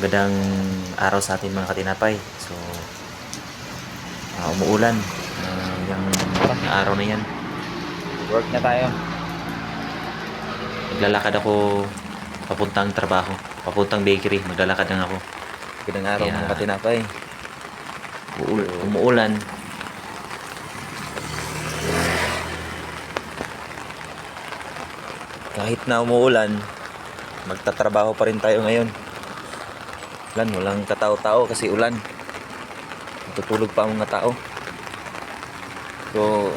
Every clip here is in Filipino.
Magandang araw sa atin mga katinapay. So, umuulan. Yung araw na yan. Work na tayo. Maglalakad ako papuntang trabaho. Papuntang bakery. Maglalakad lang ako. Magandang araw Kaya, mga katinapay. Umuulan. Kahit na umuulan, magtatrabaho pa rin tayo ngayon. Walang katao-tao kasi ulan. Tutulog pa ang mga tao. So,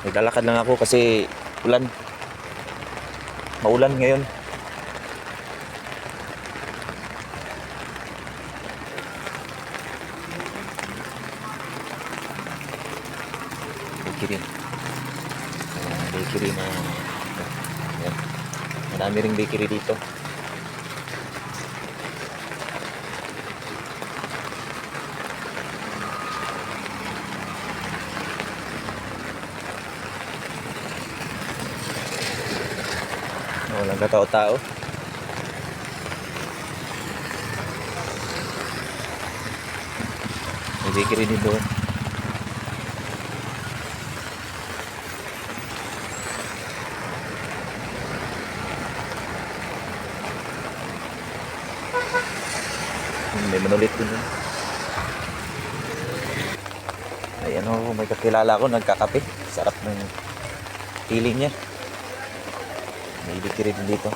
naglalakad lang ako kasi ulan. Maulan ngayon. Bakery. Bakery na yan. Marami ring bakery dito. Walang katao-tao. May bakery din doon. May manulit din. Ayan o, may kakilala ko nagkakape. Sarap ng feeling niya. May bakery din dito.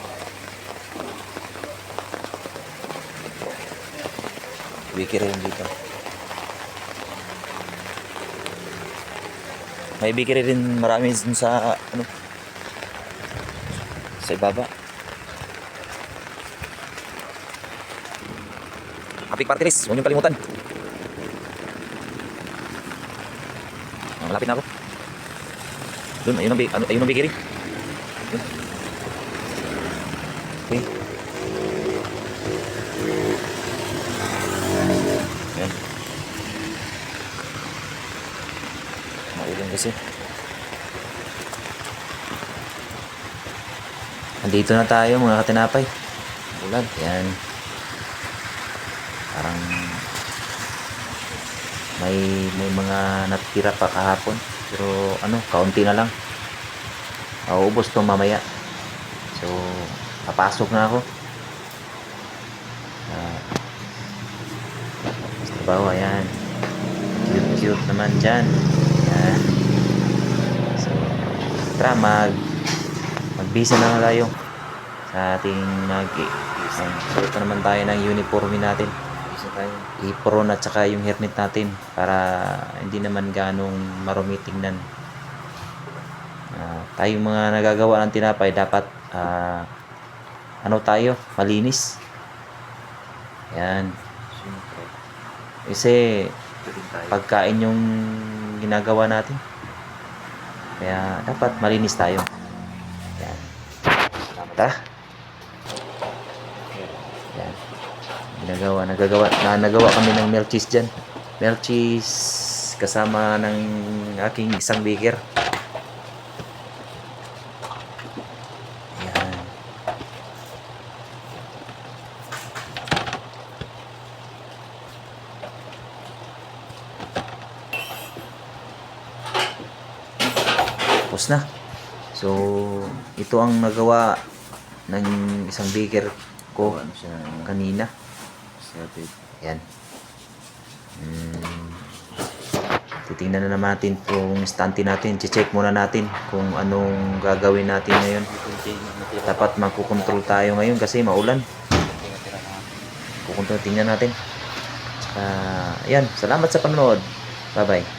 Bakery din dito. May bakery din marami din sa sa ibaba. Happy Party List, huwag niyong kalimutan. Malapit na ako. Doon, ayun ang bakery. Doon. Okay. Ayan. Maulan kasi. Andito na tayo mga katinapay. Ulan. Yan. Parang may mga natira pa kahapon. Pero kaunti na lang. Mauubos to mamaya. So, papasok na ako. Sa trabaho, ayan. Cute naman dyan. Ayan. So, tara magbisa na tayo sa ating so, ito naman tayo ng uniforme natin. Apron at saka yung hairnet natin para hindi naman ganong marumi tingnan. Tayong mga nagagawa ng tinapay dapat tayo malinis. Yan. Kasi pagkain yung ginagawa natin. Kaya dapat malinis tayo. Yan. Tara. Yan. Nagawa kami ng milk cheese dyan. Milk cheese kasama ng aking isang baker. Yan. Tapos na. So, ito ang nagawa ng isang baker ko kanina. Yan. Titingnan na naman natin kung stante natin. Check muna natin kung anong gagawin natin ngayon. Dapat magkukontrol tayo ngayon kasi maulan. Kukontrol, tingnan natin. Yan. Salamat sa panonood. Bye bye.